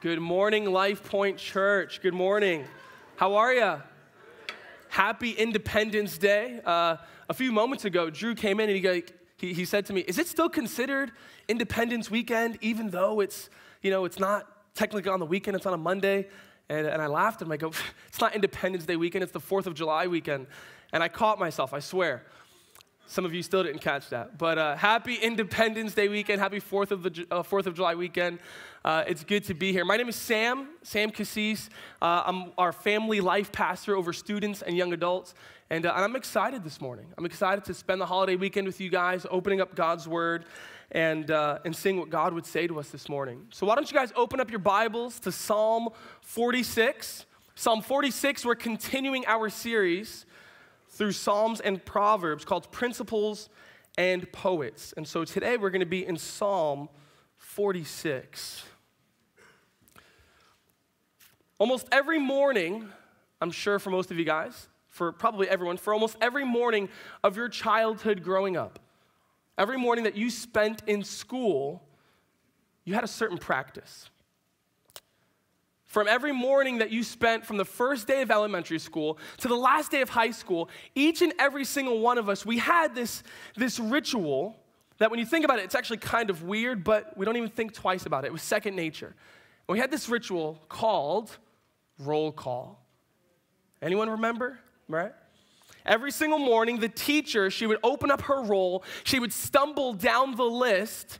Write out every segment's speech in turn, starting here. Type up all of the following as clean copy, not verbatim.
Good morning, Life Point Church. Good morning. How are you? Happy Independence Day. A few moments ago, Drew came in and he said to me, is it still considered Independence Weekend even though it's not technically on the weekend, it's on a Monday? And I laughed and I go, it's not Independence Day weekend, it's the 4th of July weekend. And I caught myself, I swear. Some of you still didn't catch that. But happy Independence Day weekend, happy 4th of July weekend. It's good to be here. My name is Sam Cassese. I'm our family life pastor over students and young adults. And I'm excited this morning. I'm excited to spend the holiday weekend with you guys, opening up God's Word and seeing what God would say to us this morning. So why don't you guys open up your Bibles to Psalm 46. Psalm 46, we're continuing our series through Psalms and Proverbs called Principles and Poets. And so today we're going to be in Psalm 46. Almost every morning, I'm sure for most of you guys, for probably everyone, for almost every morning of your childhood growing up, every morning that you spent in school, you had a certain practice. From every morning that you spent from the first day of elementary school to the last day of high school, each and every single one of us, we had this ritual that when you think about it, it's actually kind of weird, but we don't even think twice about it. It was second nature. And we had this ritual called roll call. Anyone remember? Right? Every single morning, the teacher, she would open up her roll, she would stumble down the list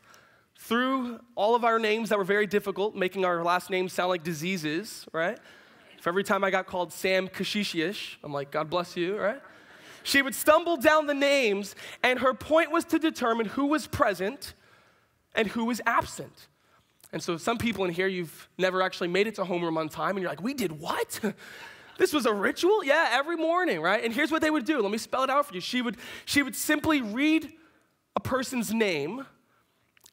through all of our names that were very difficult, making our last names sound like diseases, right? For every time I got called Sam Cassese, I'm like, God bless you, right? She would stumble down the names, and her point was to determine who was present and who was absent. And so some people in here, you've never actually made it to homeroom on time, and you're like, we did what? This was a ritual? Yeah, every morning, right? And here's what they would do. Let me spell it out for you. She would simply read a person's name,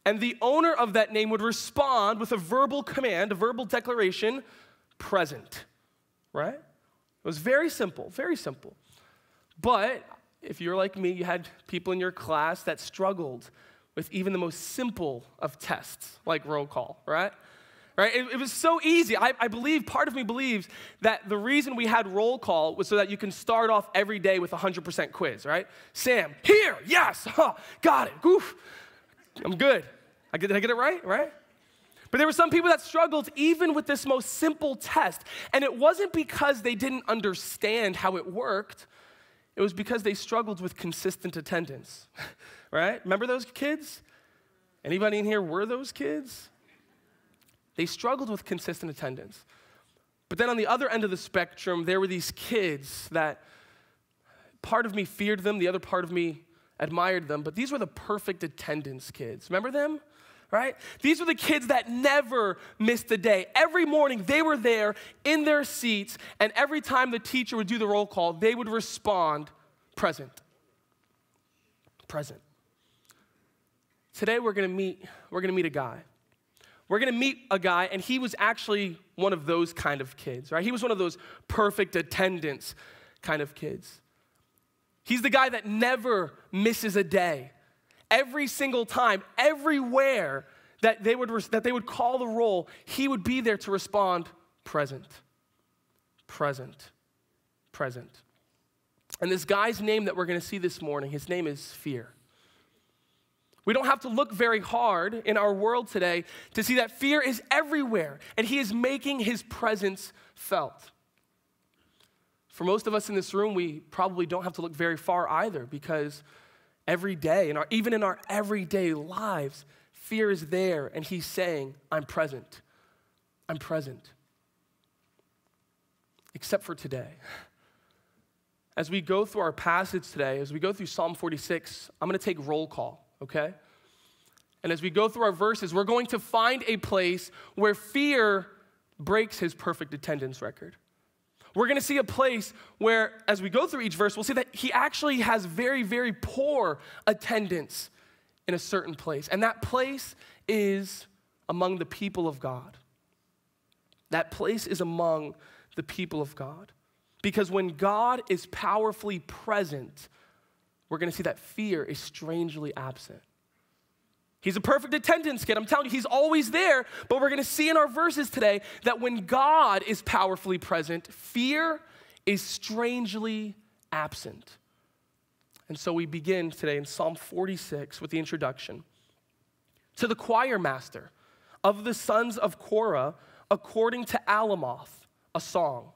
and the owner of that name would respond with a verbal command, a verbal declaration, present, right? It was very simple, very simple. But if you're like me, you had people in your class that struggled with even the most simple of tests, like roll call, right? Right? It was so easy. I believe, part of me believes that the reason we had roll call was so that you can start off every day with a 100% quiz, right? Sam, here, yes, got it, goof, I'm good. Did I get it right? But there were some people that struggled even with this most simple test. And it wasn't because they didn't understand how it worked. It was because they struggled with consistent attendance, right? Remember those kids? Anybody in here were those kids? They struggled with consistent attendance. But then on the other end of the spectrum, there were these kids that part of me feared them, the other part of me admired them, but these were the perfect attendance kids. Remember them? Right? These were the kids that never missed a day. Every morning, they were there in their seats, and every time the teacher would do the roll call, they would respond, present. Present. Today, we're gonna meet a guy. We're gonna meet a guy, and he was actually one of those kind of kids, right? He was one of those perfect attendance kind of kids. He's the guy that never misses a day. Every single time, everywhere that they would call the roll, he would be there to respond, present, present, present. And this guy's name that we're going to see this morning, his name is Fear. We don't have to look very hard in our world today to see that fear is everywhere, and he is making his presence felt. For most of us in this room, we probably don't have to look very far either, because every day, even in our everyday lives, fear is there, and he's saying, I'm present. I'm present. Except for today. As we go through our passage today, as we go through Psalm 46, I'm going to take roll call, okay? And as we go through our verses, we're going to find a place where fear breaks his perfect attendance record. We're going to see a place where, as we go through each verse, we'll see that he actually has very, very poor attendance in a certain place. And that place is among the people of God. That place is among the people of God. Because when God is powerfully present, we're going to see that fear is strangely absent. He's a perfect attendance kid. I'm telling you, he's always there. But we're going to see in our verses today that when God is powerfully present, fear is strangely absent. And so we begin today in Psalm 46 with the introduction. To the choir master of the sons of Korah, according to Alamoth, a song.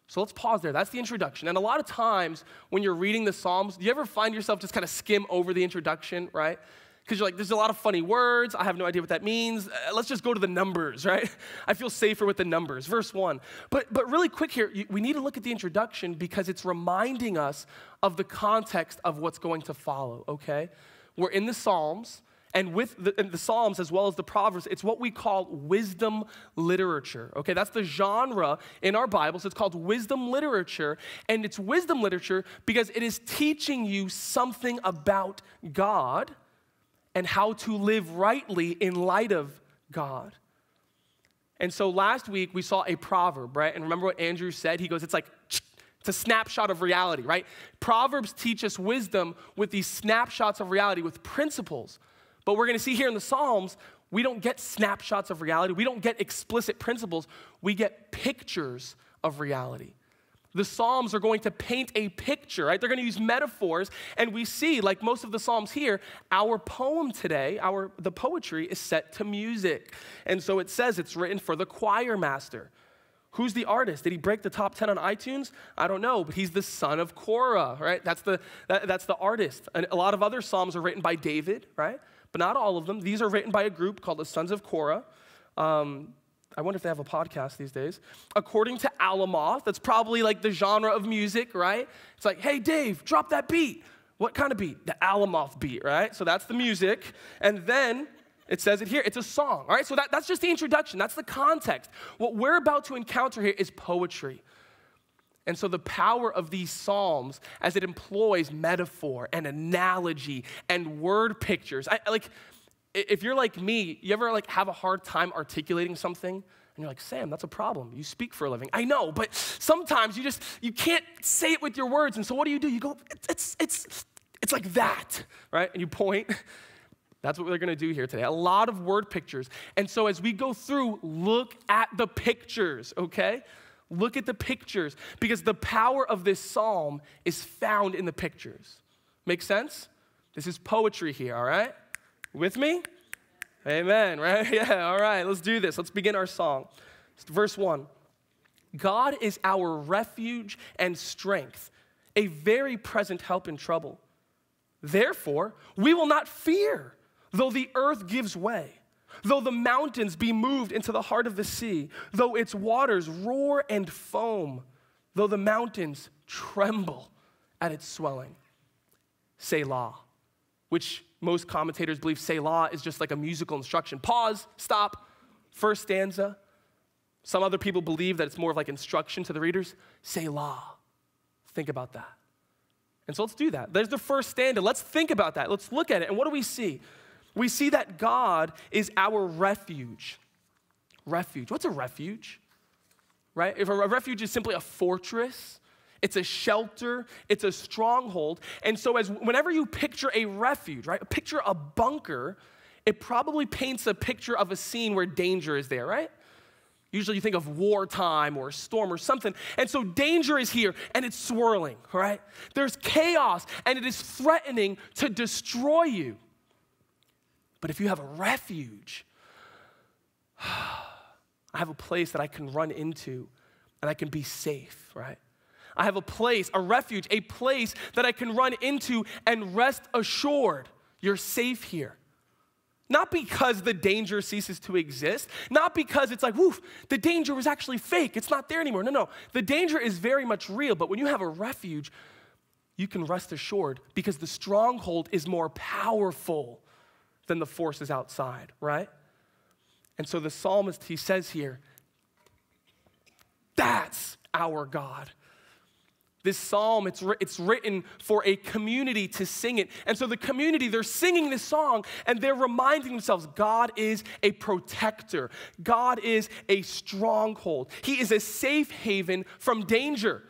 So let's pause there. That's the introduction. And a lot of times when you're reading the Psalms, do you ever find yourself just kind of skim over the introduction, right? Because you're like, there's a lot of funny words. I have no idea what that means. Let's just go to the numbers, right? I feel safer with the numbers. Verse 1. But really quick here, we need to look at the introduction because it's reminding us of the context of what's going to follow, okay? We're in the Psalms. And with the Psalms as well as the Proverbs, it's what we call wisdom literature, okay? That's the genre in our Bibles. It's called wisdom literature, and it's wisdom literature because it is teaching you something about God and how to live rightly in light of God. And so last week, we saw a proverb, right? And remember what Andrew said? He goes, it's a snapshot of reality, right? Proverbs teach us wisdom with these snapshots of reality, with principles. But we're going to see here in the Psalms, we don't get snapshots of reality. We don't get explicit principles. We get pictures of reality. The Psalms are going to paint a picture, right? They're going to use metaphors. And we see, like most of the Psalms here, our poem today, the poetry is set to music. And so it says it's written for the choir master. Who's the artist? Did he break the top 10 on iTunes? I don't know, but he's the son of Korah, right? That's the artist. And a lot of other Psalms are written by David, right? But not all of them. These are written by a group called the Sons of Korah. I wonder if they have a podcast these days. According to Alamoth, that's probably like the genre of music, right? It's like, hey, Dave, drop that beat. What kind of beat? The Alamoth beat, right? So that's the music. And then it says it here. It's a song, all right? So that's just the introduction. That's the context. What we're about to encounter here is poetry. And so the power of these Psalms as it employs metaphor and analogy and word pictures. If you're like me, you ever have a hard time articulating something? And you're like, Sam, that's a problem. You speak for a living. I know, but sometimes you can't say it with your words. And so what do? You go, it's like that, right? And you point. That's what we're going to do here today. A lot of word pictures. And so as we go through, look at the pictures, okay? Look at the pictures, because the power of this psalm is found in the pictures. Make sense? This is poetry here, all right? With me? Amen, right? Yeah, all right, let's do this. Let's begin our song. Verse 1. God is our refuge and strength, a very present help in trouble. Therefore, we will not fear, though the earth gives way. Though the mountains be moved into the heart of the sea, though its waters roar and foam, though the mountains tremble at its swelling. Selah, which most commentators believe Selah is just like a musical instruction. Pause, stop, first stanza. Some other people believe that it's more of like instruction to the readers. Selah, think about that. And so let's do that. There's the first stanza. Let's think about that. Let's look at it. And what do we see? We see that God is our refuge. Refuge. What's a refuge? Right? If a refuge is simply a fortress, it's a shelter, it's a stronghold. And so whenever you picture a refuge, right? Picture a bunker, it probably paints a picture of a scene where danger is there, right? Usually you think of wartime or a storm or something. And so danger is here and it's swirling, right? There's chaos and it is threatening to destroy you. But if you have a refuge, I have a place that I can run into and I can be safe, right? I have a place, a refuge, a place that I can run into and rest assured. You're safe here. Not because the danger ceases to exist, not because it's like, woof, the danger was actually fake. It's not there anymore. No. The danger is very much real, but when you have a refuge, you can rest assured because the stronghold is more powerful than the forces outside, right? And so the psalmist, he says here, that's our God. This psalm, it's written for a community to sing it. And so the community, they're singing this song and they're reminding themselves, God is a protector. God is a stronghold. He is a safe haven from danger.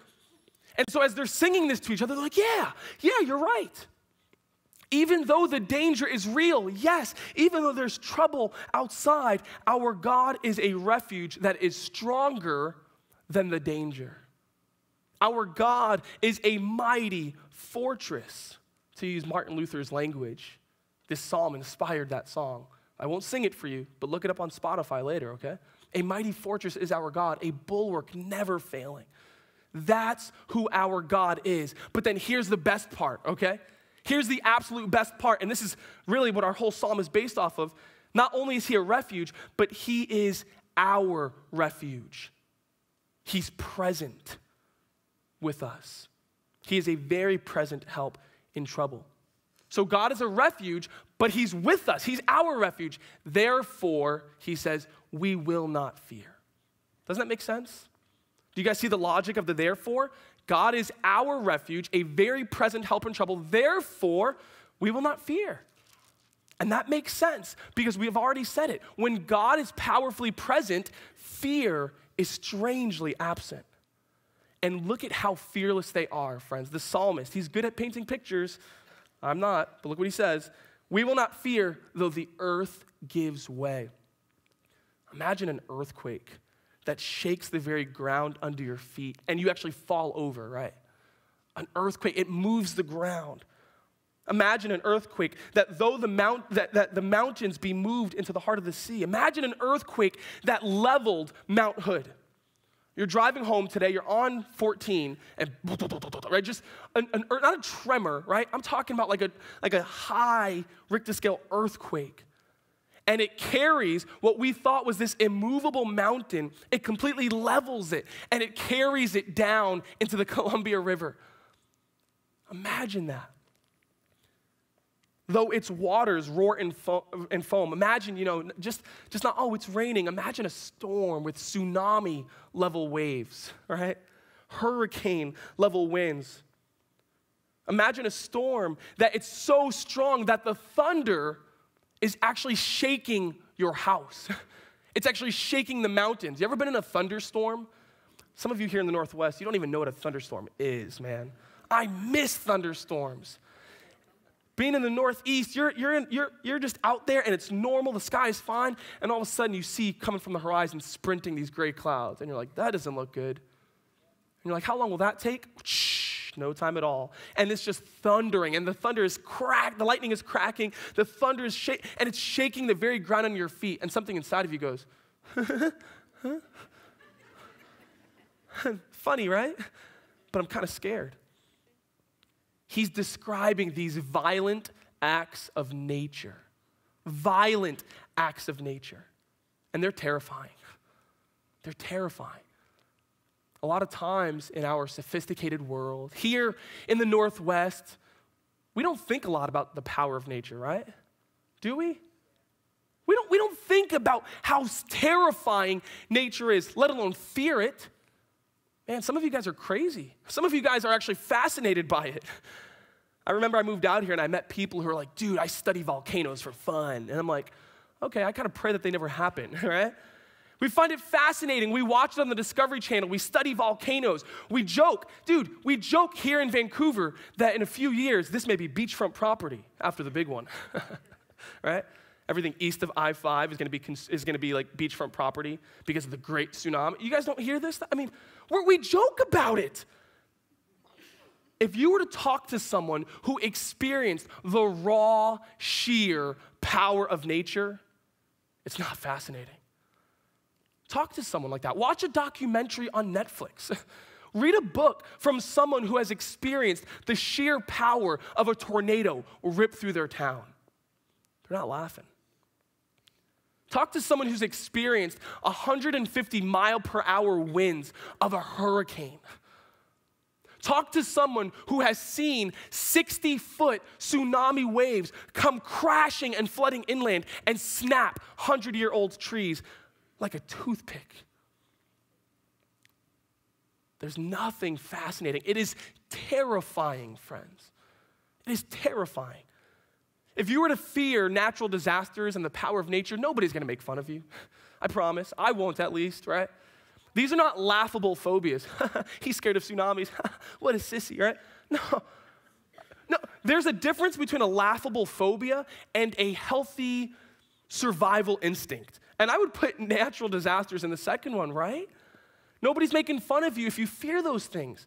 And so as they're singing this to each other, they're like, yeah, you're right. Even though the danger is real, yes, even though there's trouble outside, our God is a refuge that is stronger than the danger. Our God is a mighty fortress, to use Martin Luther's language. This psalm inspired that song. I won't sing it for you, but look it up on Spotify later, okay? A mighty fortress is our God, a bulwark never failing. That's who our God is. But then here's the best part, okay? Here's the absolute best part, and this is really what our whole psalm is based off of. Not only is he a refuge, but he is our refuge. He's present with us. He is a very present help in trouble. So God is a refuge, but he's with us. He's our refuge. Therefore, he says, we will not fear. Doesn't that make sense? Do you guys see the logic of the therefore? God is our refuge, a very present help in trouble. Therefore, we will not fear. And that makes sense because we have already said it. When God is powerfully present, fear is strangely absent. And look at how fearless they are, friends. The psalmist, he's good at painting pictures. I'm not, but look what he says. We will not fear though the earth gives way. Imagine an earthquake that shakes the very ground under your feet and you actually fall over, right? An earthquake, it moves the ground. Imagine an earthquake that though the mountains be moved into the heart of the sea. Imagine an earthquake that leveled Mount Hood. You're driving home today, you're on 14, and right, just not a tremor, right? I'm talking about like a high Richter scale earthquake. And it carries what we thought was this immovable mountain. It completely levels it, and it carries it down into the Columbia River. Imagine that. Though its waters roar and foam. Imagine, just not, oh, it's raining. Imagine a storm with tsunami-level waves, right? Hurricane-level winds. Imagine a storm that it's so strong that the thunder is actually shaking your house. It's actually shaking the mountains. You ever been in a thunderstorm? Some of you here in the Northwest, you don't even know what a thunderstorm is, man. I miss thunderstorms. Being in the Northeast, you're just out there and it's normal, the sky is fine, and all of a sudden you see coming from the horizon sprinting these gray clouds, and you're like, that doesn't look good. And you're like, how long will that take? No time at all. And it's just thundering, and the thunder is cracked, the lightning is cracking, the thunder is shaking, and it's shaking the very ground under your feet, and something inside of you goes, huh? Funny, right? But I'm kind of scared. He's describing these violent acts of nature. Violent acts of nature. And they're terrifying. They're terrifying. A lot of times in our sophisticated world, here in the Northwest, we don't think a lot about the power of nature, right? Do we? We don't think about how terrifying nature is, let alone fear it. Man, some of you guys are crazy. Some of you guys are actually fascinated by it. I remember I moved out here and I met people who are like, dude, I study volcanoes for fun. And I'm like, okay, I kind of pray that they never happen, right? We find it fascinating. We watch it on the Discovery Channel. We study volcanoes. We joke. Dude, we joke here in Vancouver that in a few years, this may be beachfront property after the big one, right? Everything east of I-5 is going to be like beachfront property because of the great tsunami. You guys don't hear this? I mean, we joke about it. If you were to talk to someone who experienced the raw, sheer power of nature, it's not fascinating. Talk to someone like that. Watch a documentary on Netflix. Read a book from someone who has experienced the sheer power of a tornado rip through their town. They're not laughing. Talk to someone who's experienced 150 mile per hour winds of a hurricane. Talk to someone who has seen 60-foot tsunami waves come crashing and flooding inland and snap 100-year-old trees like a toothpick. There's nothing fascinating. It is terrifying, friends. It is terrifying. If you were to fear natural disasters and the power of nature, nobody's going to make fun of you. I promise. I won't, at least, right? These are not laughable phobias. He's scared of tsunamis. What a sissy, right? No, there's a difference between a laughable phobia and a healthy survival instinct. And I would put natural disasters in the second one, right? Nobody's making fun of you if you fear those things.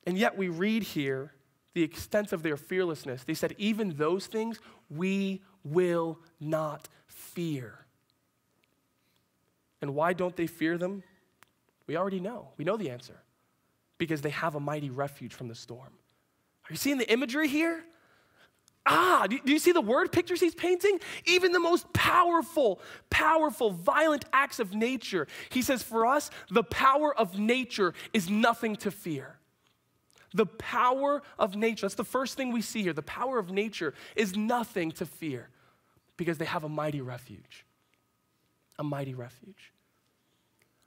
And yet we read here the extent of their fearlessness. They said, even those things we will not fear. And why don't they fear them? We already know. We know the answer. Because they have a mighty refuge from the storm. Are you seeing the imagery here? Do you see the word pictures he's painting? Even the most powerful, violent acts of nature. He says, for us, the power of nature is nothing to fear. The power of nature, that's the first thing we see here. The power of nature is nothing to fear because they have a mighty refuge. A mighty refuge.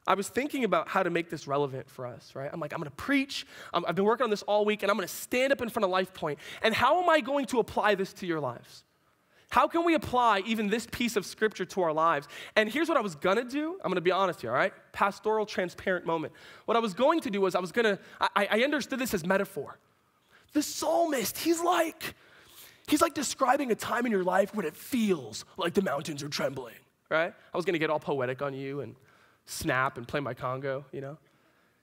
I was thinking about how to make this relevant for us, right? I'm like, I'm going to preach. I've been working on this all week, and I'm going to stand up in front of Life Point. And how am I going to apply this to your lives? How can we apply even this piece of scripture to our lives? And here's what I was going to do. I'm going to be honest here, all right? Pastoral, transparent moment. What I was going to do was I understood this as metaphor. The psalmist, he's like describing a time in your life when it feels like the mountains are trembling, right? I was going to get all poetic on you and snap and play my congo, you know?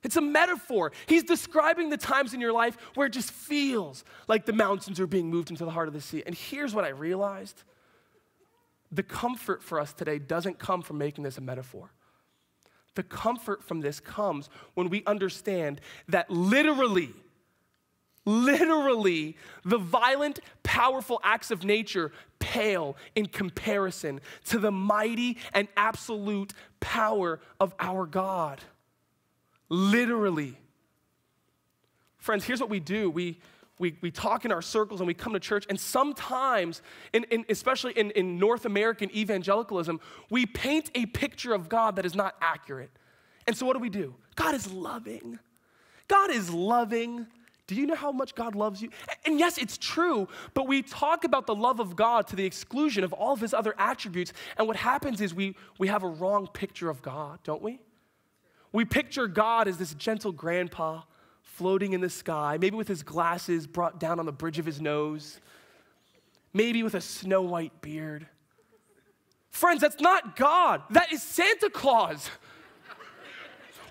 It's a metaphor. He's describing the times in your life where it just feels like the mountains are being moved into the heart of the sea. And here's what I realized. The comfort for us today doesn't come from making this a metaphor. The comfort from this comes when we understand that literally, the violent, powerful acts of nature pale in comparison to the mighty and absolute power of our God. Literally. Friends, here's what we do. We talk in our circles and we come to church, and sometimes, especially in North American evangelicalism, we paint a picture of God that is not accurate. And so what do? God is loving. God is loving. Do you know how much God loves you? And yes, it's true, but we talk about the love of God to the exclusion of all of his other attributes, and what happens is we have a wrong picture of God, don't we? We picture God as this gentle grandpa floating in the sky, maybe with his glasses brought down on the bridge of his nose, maybe with a snow white beard. Friends, that's not God. That is Santa Claus.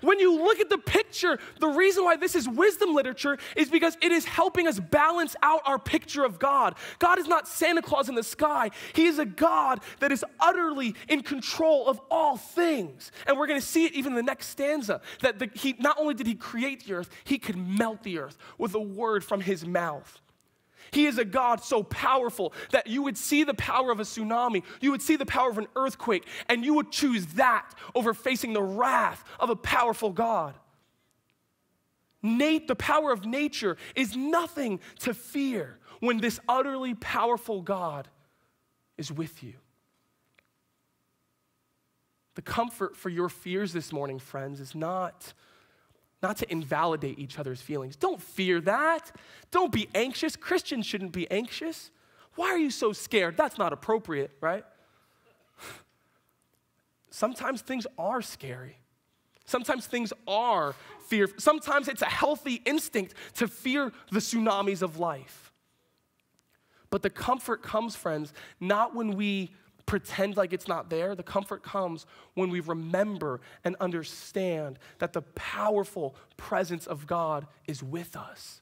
When you look at the picture, the reason why this is wisdom literature is because it is helping us balance out our picture of God. God is not Santa Claus in the sky. He is a God that is utterly in control of all things. And we're going to see it even in the next stanza, that he not only did he create the earth, he could melt the earth with a word from his mouth. He is a God so powerful that you would see the power of a tsunami, you would see the power of an earthquake, and you would choose that over facing the wrath of a powerful God. The power of nature is nothing to fear when this utterly powerful God is with you. The comfort for your fears this morning, friends, is not to invalidate each other's feelings. Don't fear that. Don't be anxious. Christians shouldn't be anxious. Why are you so scared? That's not appropriate, right? Sometimes things are scary. Sometimes things are fear. Sometimes it's a healthy instinct to fear the tsunamis of life. But the comfort comes, friends, not when we pretend like it's not there. The comfort comes when we remember and understand that the powerful presence of God is with us.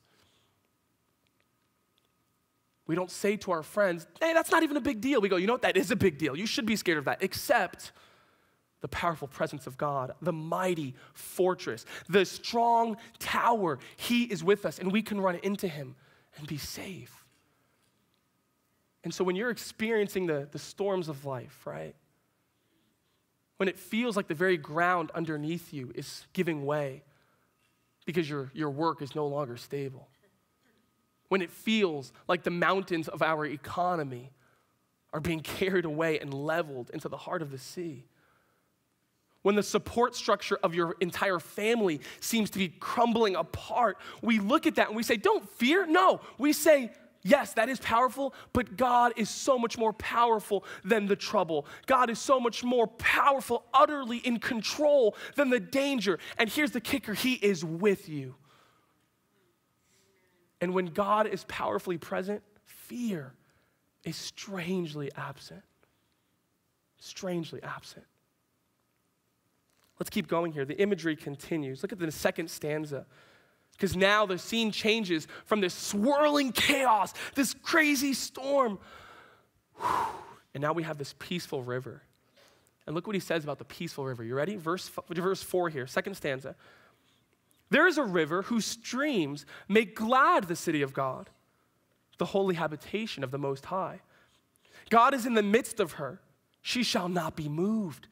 We don't say to our friends, hey, that's not even a big deal. We go, you know what, that is a big deal. You should be scared of that, except the powerful presence of God, the mighty fortress, the strong tower. He is with us, and we can run into him and be safe. And so when you're experiencing the storms of life, right? When it feels like the very ground underneath you is giving way because your work is no longer stable. When it feels like the mountains of our economy are being carried away and leveled into the heart of the sea. When the support structure of your entire family seems to be crumbling apart, we look at that and we say, don't fear. No, we say, yes, that is powerful, but God is so much more powerful than the trouble. God is so much more powerful, utterly in control than the danger. And here's the kicker, he is with you. And when God is powerfully present, fear is strangely absent. Strangely absent. Let's keep going here. The imagery continues. Look at the second stanza. Because now the scene changes from this swirling chaos, this crazy storm. And now we have this peaceful river. And look what he says about the peaceful river. You ready? Verse 4 here, second stanza. There is a river whose streams make glad the city of God, the holy habitation of the Most High. God is in the midst of her. She shall not be moved.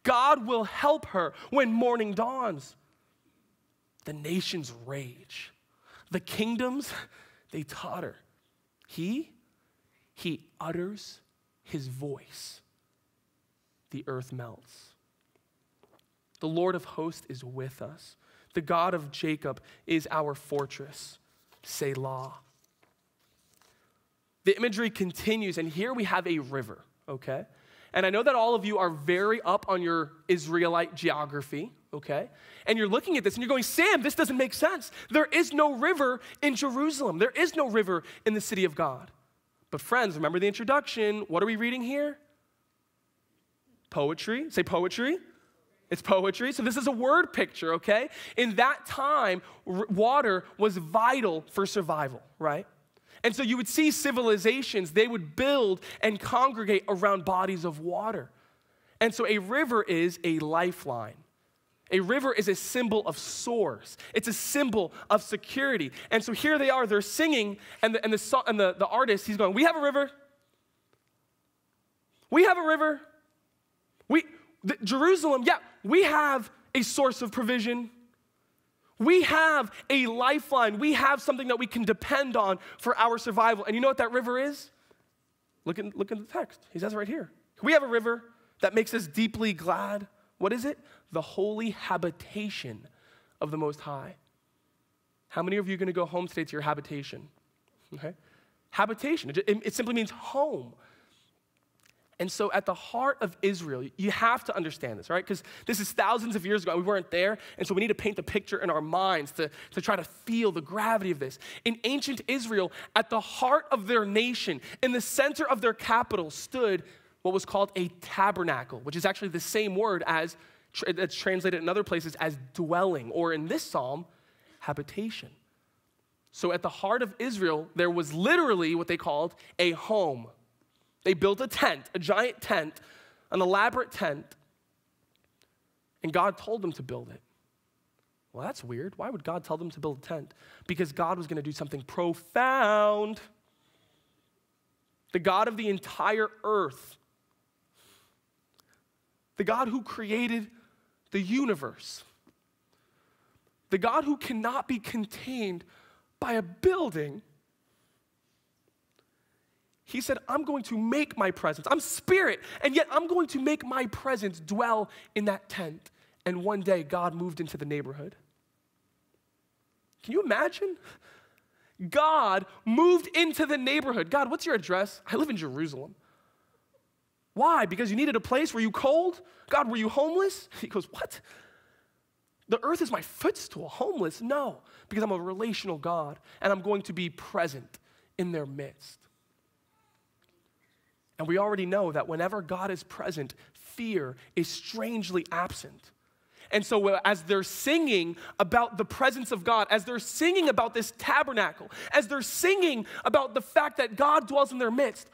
God will help her when morning dawns. The nations rage. The kingdoms, they totter. He utters his voice. The earth melts. The Lord of hosts is with us. The God of Jacob is our fortress. Selah. The imagery continues, and here we have a river, okay? And I know that all of you are very up on your Israelite geography, okay? And you're looking at this and you're going, Sam, this doesn't make sense. There is no river in Jerusalem. There is no river in the city of God. But friends, remember the introduction. What are we reading here? Poetry. Say poetry. It's poetry. So this is a word picture, okay? In that time, water was vital for survival, right? And so you would see civilizations, they would build and congregate around bodies of water. And so a river is a lifeline. A river is a symbol of source. It's a symbol of security. And so here they are, they're singing, and the artist, he's going, we have a river. We have a river. Jerusalem, yeah, we have a source of provision. We have a lifeline. We have something that we can depend on for our survival. And you know what that river is? Look in the text. He says it right here. We have a river that makes us deeply glad. What is it? The holy habitation of the Most High. How many of you are going to go home today to your habitation? Okay? Habitation. It simply means home. And so at the heart of Israel, you have to understand this, right? Because this is thousands of years ago. We weren't there. And so we need to paint the picture in our minds to try to feel the gravity of this. In ancient Israel, at the heart of their nation, in the center of their capital, stood what was called a tabernacle, which is actually the same word as it's translated in other places as dwelling, or in this psalm, habitation. So at the heart of Israel, there was literally what they called a home. They built a tent, a giant tent, an elaborate tent, and God told them to build it. Well, that's weird. Why would God tell them to build a tent? Because God was going to do something profound. The God of the entire earth, the God who created the universe, the God who cannot be contained by a building, he said, I'm going to make my presence. I'm spirit, and yet I'm going to make my presence dwell in that tent. And one day, God moved into the neighborhood. Can you imagine? God moved into the neighborhood. God, what's your address? I live in Jerusalem. Why? Because you needed a place? Were you cold? God, were you homeless? He goes, what? The earth is my footstool. Homeless? No, because I'm a relational God, and I'm going to be present in their midst. And we already know that whenever God is present, fear is strangely absent. And so as they're singing about the presence of God, as they're singing about this tabernacle, as they're singing about the fact that God dwells in their midst,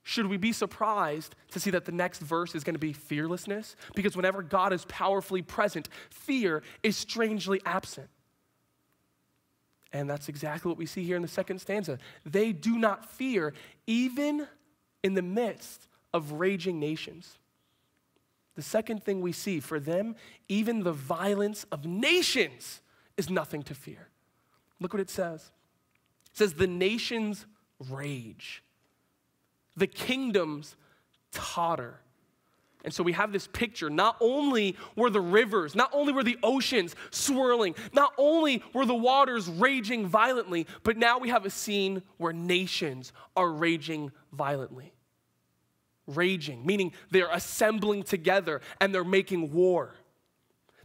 should we be surprised to see that the next verse is going to be fearlessness? Because whenever God is powerfully present, fear is strangely absent. And that's exactly what we see here in the second stanza. They do not fear even in the midst of raging nations. The second thing we see, for them, even the violence of nations is nothing to fear. Look what it says. It says, the nations rage. The kingdoms totter. And so we have this picture. Not only were the rivers, not only were the oceans swirling, not only were the waters raging violently, but now we have a scene where nations are raging violently. Raging, meaning they're assembling together and they're making war.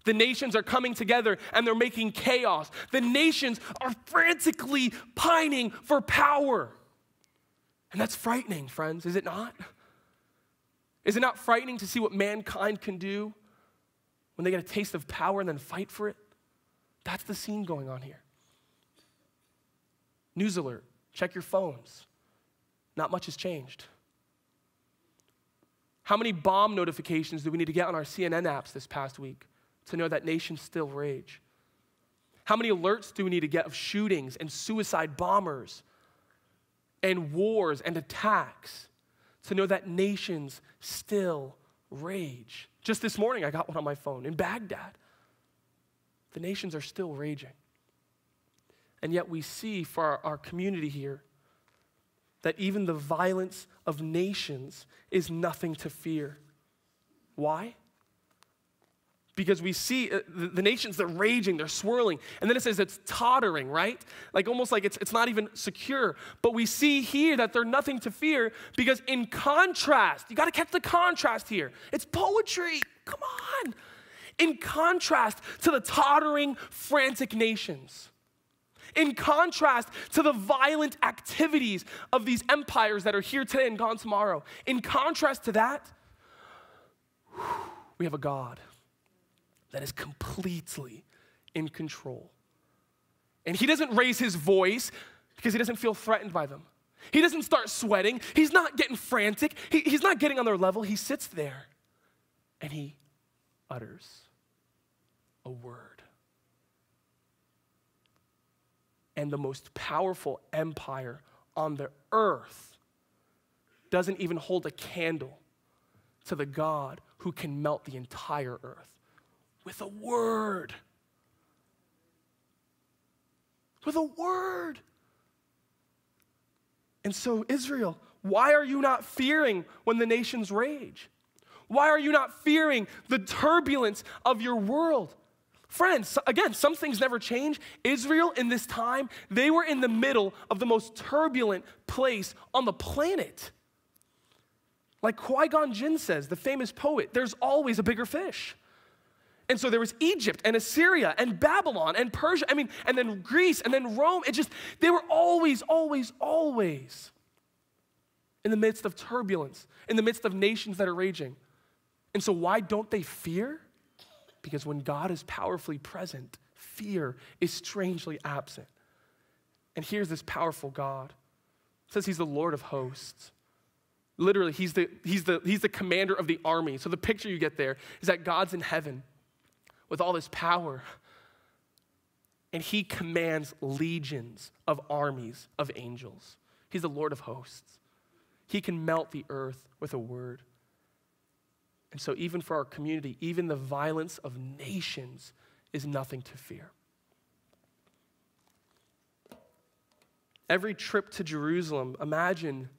The nations are coming together and they're making chaos. The nations are frantically pining for power. And that's frightening, friends, is it not? Is it not frightening to see what mankind can do when they get a taste of power and then fight for it? That's the scene going on here. News alert, check your phones. Not much has changed. How many bomb notifications do we need to get on our CNN apps this past week to know that nations still rage? How many alerts do we need to get of shootings and suicide bombers and wars and attacks to know that nations still rage? Just this morning, I got one on my phone in Baghdad. The nations are still raging. And yet we see for our community here that even the violence of nations is nothing to fear. Why? Because we see the nations, they're raging, they're swirling. And then it says it's tottering, right? Like almost like it's not even secure. But we see here that they're nothing to fear because in contrast, you got to catch the contrast here. It's poetry. Come on. In contrast to the tottering, frantic nations. In contrast to the violent activities of these empires that are here today and gone tomorrow. In contrast to that, we have a God that is completely in control. And he doesn't raise his voice because he doesn't feel threatened by them. He doesn't start sweating. He's not getting frantic. He's not getting on their level. He sits there and he utters a word. And the most powerful empire on the earth doesn't even hold a candle to the God who can melt the entire earth with a word. With a word. And so, Israel, why are you not fearing when the nations rage? Why are you not fearing the turbulence of your world? Friends, again, some things never change. Israel in this time, they were in the middle of the most turbulent place on the planet. Like Qui-Gon Jinn says, the famous poet, there's always a bigger fish. And so there was Egypt and Assyria and Babylon and Persia, and then Greece and then Rome. They were always in the midst of turbulence, in the midst of nations that are raging. And so why don't they fear? Because when God is powerfully present, fear is strangely absent. And here's this powerful God. It says he's the Lord of hosts. Literally, he's the commander of the army. So the picture you get there is that God's in heaven with all this power. And he commands legions of armies of angels. He's the Lord of hosts. He can melt the earth with a word. And so even for our community, even the violence of nations is nothing to fear. Every trip to Jerusalem, imagine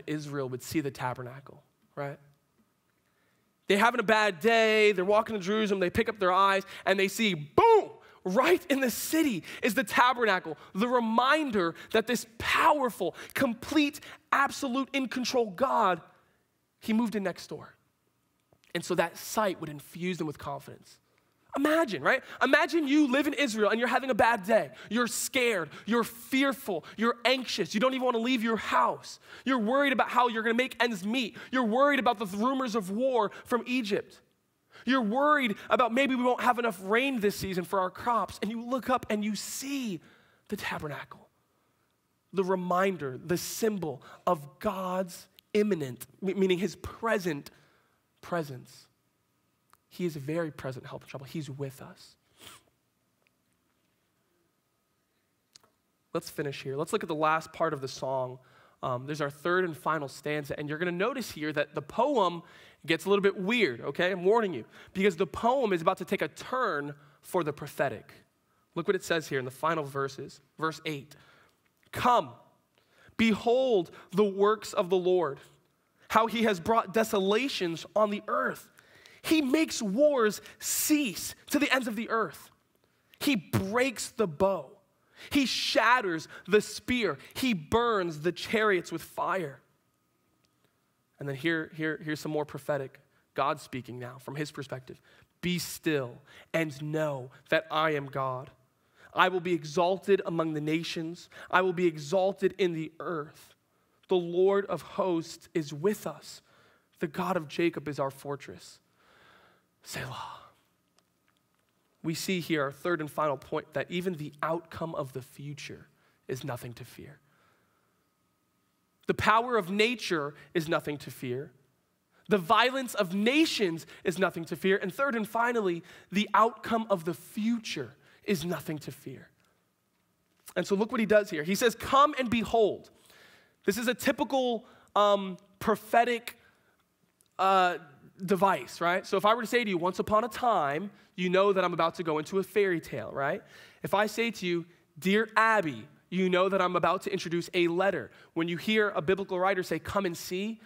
Israel would see the tabernacle, right? They're having a bad day, they're walking to Jerusalem, they pick up their eyes, and they see, boom, right in the city is the tabernacle, the reminder that this powerful, complete, absolute, in control God, he moved in next door. And so that sight would infuse them with confidence. Imagine, right? Imagine you live in Israel and you're having a bad day. You're scared, you're fearful, you're anxious. You don't even want to leave your house. You're worried about how you're going to make ends meet. You're worried about the rumors of war from Egypt. You're worried about maybe we won't have enough rain this season for our crops. And you look up and you see the tabernacle. The reminder, the symbol of God's imminent, meaning his present presence. He is a very present help in trouble. He's with us. Let's finish here. Let's look at the last part of the song. There's our third and final stanza, and you're going to notice here that the poem gets a little bit weird, okay? I'm warning you, because the poem is about to take a turn for the prophetic. Look what it says here in the final verses. Verse 8. Come, behold the works of the Lord, how he has brought desolations on the earth. He makes wars cease to the ends of the earth. He breaks the bow. He shatters the spear. He burns the chariots with fire. And then here's some more prophetic. God speaking now from his perspective. Be still and know that I am God. I will be exalted among the nations. I will be exalted in the earth. The Lord of hosts is with us. The God of Jacob is our fortress. Selah. We see here our third and final point, that even the outcome of the future is nothing to fear. The power of nature is nothing to fear. The violence of nations is nothing to fear. And third and finally, the outcome of the future is nothing to fear. And so look what he does here. He says, come and behold. This is a typical prophetic device, right? So if I were to say to you, once upon a time, you know that I'm about to go into a fairy tale, right? If I say to you, dear Abby, you know that I'm about to introduce a letter. When you hear a biblical writer say, come and see,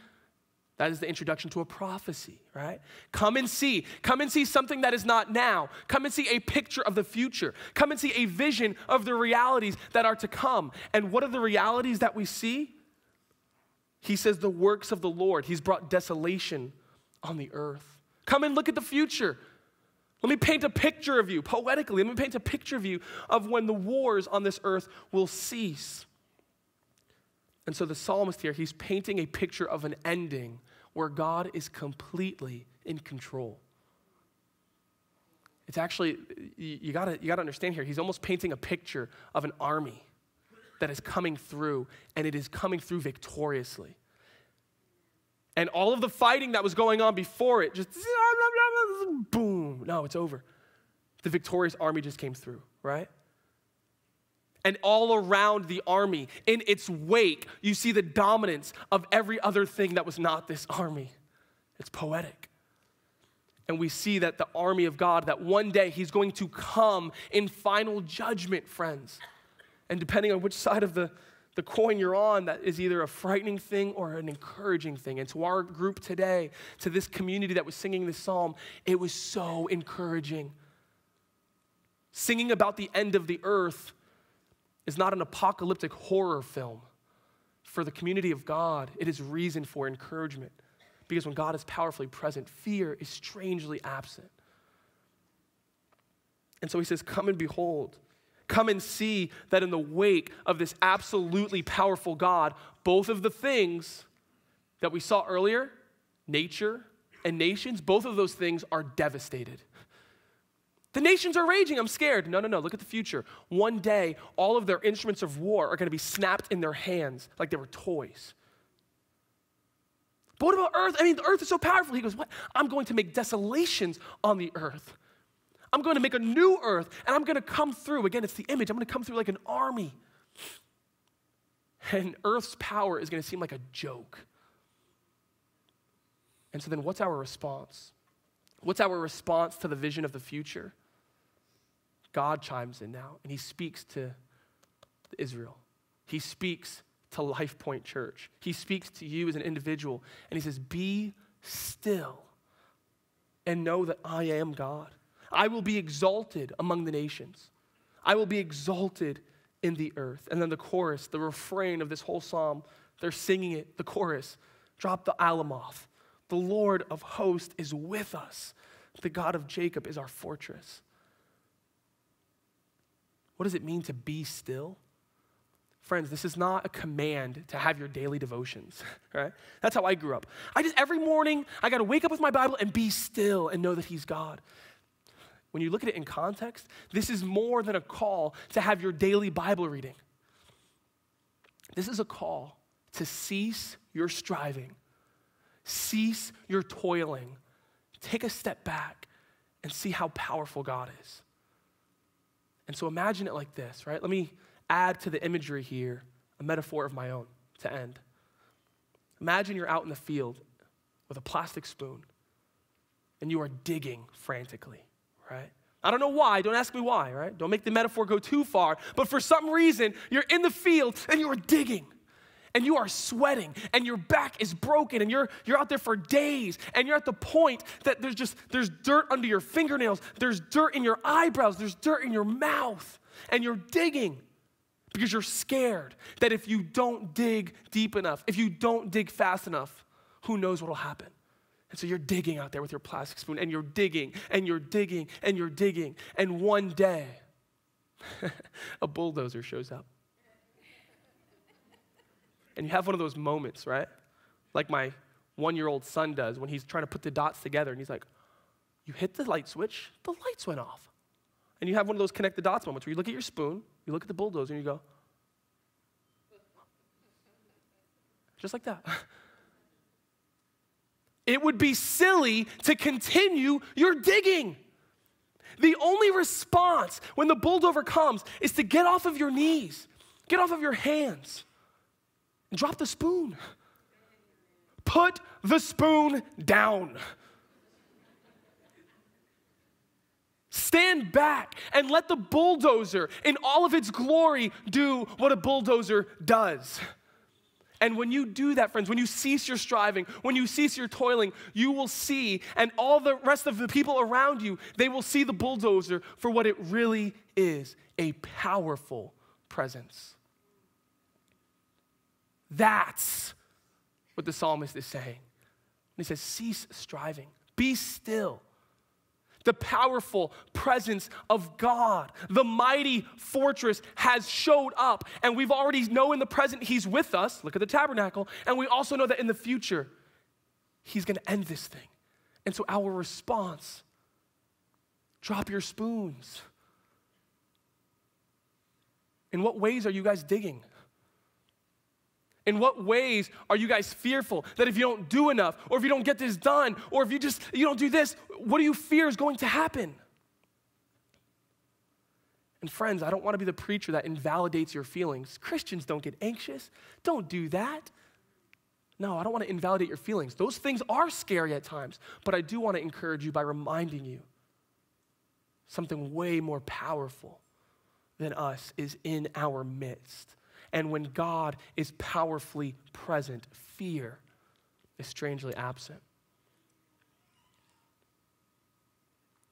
that is the introduction to a prophecy, right? Come and see. Come and see something that is not now. Come and see a picture of the future. Come and see a vision of the realities that are to come. And what are the realities that we see? He says the works of the Lord. He's brought desolation on the earth. Come and look at the future. Let me paint a picture of you, poetically. Let me paint a picture of you of when the wars on this earth will cease. And so the psalmist here, he's painting a picture of an ending where God is completely in control. It's actually, you gotta understand here, he's almost painting a picture of an army that is coming through, and it is coming through victoriously. And all of the fighting that was going on before it, just boom, no, it's over. The victorious army just came through, right? And all around the army, in its wake, you see the dominance of every other thing that was not this army. It's poetic. And we see that the army of God, that one day he's going to come in final judgment, friends. And depending on which side of the coin you're on, that is either a frightening thing or an encouraging thing. And to our group today, to this community that was singing this psalm, it was so encouraging. Singing about the end of the earth is not an apocalyptic horror film. For the community of God, it is reason for encouragement. Because when God is powerfully present, fear is strangely absent. And so he says, come and behold. Come and see that in the wake of this absolutely powerful God, both of the things that we saw earlier, nature and nations, both of those things are devastated. The nations are raging, I'm scared. No, look at the future. One day, all of their instruments of war are going to be snapped in their hands like they were toys. But what about earth? I mean, the earth is so powerful. He goes, what? I'm going to make desolations on the earth. I'm going to make a new earth, and I'm going to come through. Again, it's the image. I'm going to come through like an army. And earth's power is going to seem like a joke. And so then what's our response? What's our response to the vision of the future? God chimes in now, and he speaks to Israel. He speaks to Life Point Church. He speaks to you as an individual, and he says, be still and know that I am God. I will be exalted among the nations. I will be exalted in the earth. And then the chorus, the refrain of this whole psalm, they're singing it, the chorus, drop the alamoth. The Lord of hosts is with us. The God of Jacob is our fortress. What does it mean to be still? Friends, this is not a command to have your daily devotions, right? That's how I grew up. Every morning, I got to wake up with my Bible and be still and know that he's God. When you look at it in context, this is more than a call to have your daily Bible reading. This is a call to cease your striving, cease your toiling, take a step back and see how powerful God is. And so imagine it like this, right? Let me add to the imagery here a metaphor of my own to end. Imagine you're out in the field with a plastic spoon and you are digging frantically. Right? I don't know why. Don't ask me why, right? Don't make the metaphor go too far. But for some reason, you're in the field and you are digging and you are sweating and your back is broken and you're out there for days and you're at the point that there's dirt under your fingernails, there's dirt in your eyebrows, there's dirt in your mouth, and you're digging because you're scared that if you don't dig deep enough, if you don't dig fast enough, who knows what will happen. And so you're digging out there with your plastic spoon, and you're digging, and you're digging, and you're digging. And one day, a bulldozer shows up. And you have one of those moments, right? Like my 1-year-old son does when he's trying to put the dots together, and he's like, you hit the light switch, the lights went off. And you have one of those connect the dots moments where you look at your spoon, you look at the bulldozer, and you go, just like that. It would be silly to continue your digging. The only response when the bulldozer comes is to get off of your knees, get off of your hands, and drop the spoon. Put the spoon down. Stand back and let the bulldozer in all of its glory do what a bulldozer does. And when you do that, friends, when you cease your striving, when you cease your toiling, you will see, and all the rest of the people around you, they will see the bulldozer for what it really is, a powerful presence. That's what the psalmist is saying. He says, cease striving, be still. The powerful presence of God, the mighty fortress has showed up, and we've already know in the present he's with us. Look at the tabernacle. And we also know that in the future, he's going to end this thing. And so our response, drop your spoons. In what ways are you guys digging? In what ways are you guys fearful that if you don't do enough, or if you don't get this done, or if you don't do this, what do you fear is going to happen? And friends, I don't want to be the preacher that invalidates your feelings. Christians don't get anxious. Don't do that. No, I don't want to invalidate your feelings. Those things are scary at times, but I do want to encourage you by reminding you something way more powerful than us is in our midst. And when God is powerfully present, fear is strangely absent.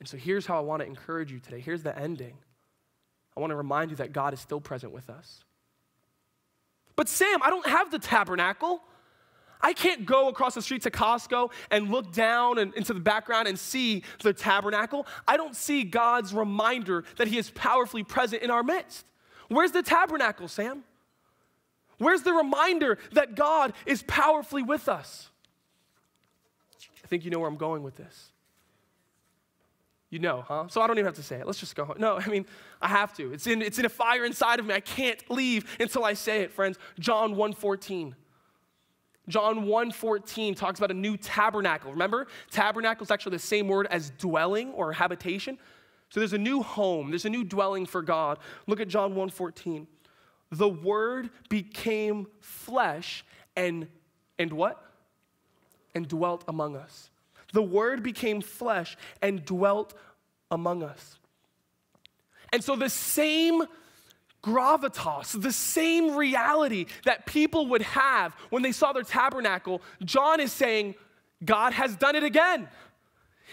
And so here's how I want to encourage you today. Here's the ending. I want to remind you that God is still present with us. But Sam, I don't have the tabernacle. I can't go across the street to Costco and look down and into the background and see the tabernacle. I don't see God's reminder that he is powerfully present in our midst. Where's the tabernacle, Sam? Where's the reminder that God is powerfully with us? I think you know where I'm going with this. You know, huh? So I don't even have to say it. Let's just go home. No, I mean, I have to. It's in a fire inside of me. I can't leave until I say it, friends. John 1:14. John 1:14 talks about a new tabernacle. Remember, tabernacle is actually the same word as dwelling or habitation. So there's a new home. There's a new dwelling for God. Look at John 1:14. The Word became flesh and what? And dwelt among us. The Word became flesh and dwelt among us. And so the same gravitas, the same reality that people would have when they saw their tabernacle, John is saying, God has done it again.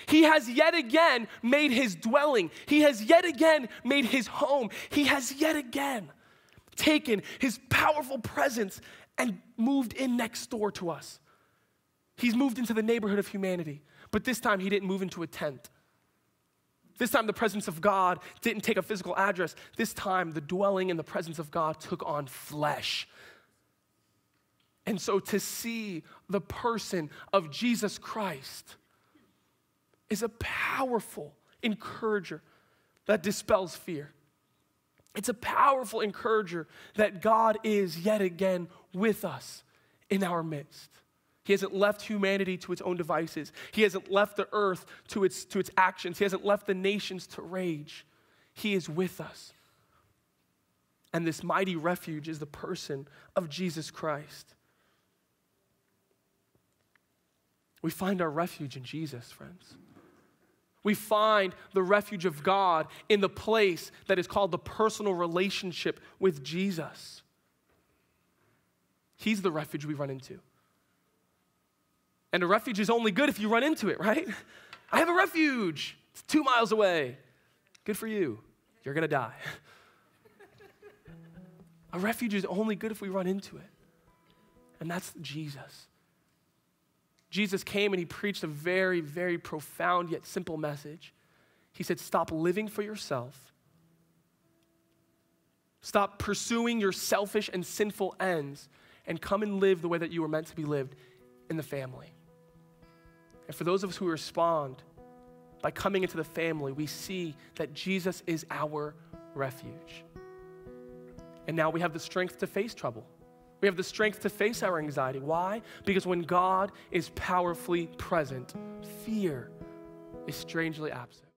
He has yet again made his dwelling. He has yet again made his home. He has yet again taken his powerful presence and moved in next door to us. He's moved into the neighborhood of humanity, but this time he didn't move into a tent. This time the presence of God didn't take a physical address. This time the dwelling in the presence of God took on flesh. And so to see the person of Jesus Christ is a powerful encourager that dispels fear. It's a powerful encourager that God is yet again with us in our midst. He hasn't left humanity to its own devices. He hasn't left the earth to its actions. He hasn't left the nations to rage. He is with us. And this mighty refuge is the person of Jesus Christ. We find our refuge in Jesus, friends. We find the refuge of God in the place that is called the personal relationship with Jesus. He's the refuge we run into. And a refuge is only good if you run into it, right? I have a refuge. It's 2 miles away. Good for you. You're going to die. A refuge is only good if we run into it. And that's Jesus. Jesus came and he preached a very, very profound yet simple message. He said, stop living for yourself. Stop pursuing your selfish and sinful ends and come and live the way that you were meant to be lived in the family. And for those of us who respond by coming into the family, we see that Jesus is our refuge. And now we have the strength to face trouble. We have the strength to face our anxiety. Why? Because when God is powerfully present, fear is strangely absent.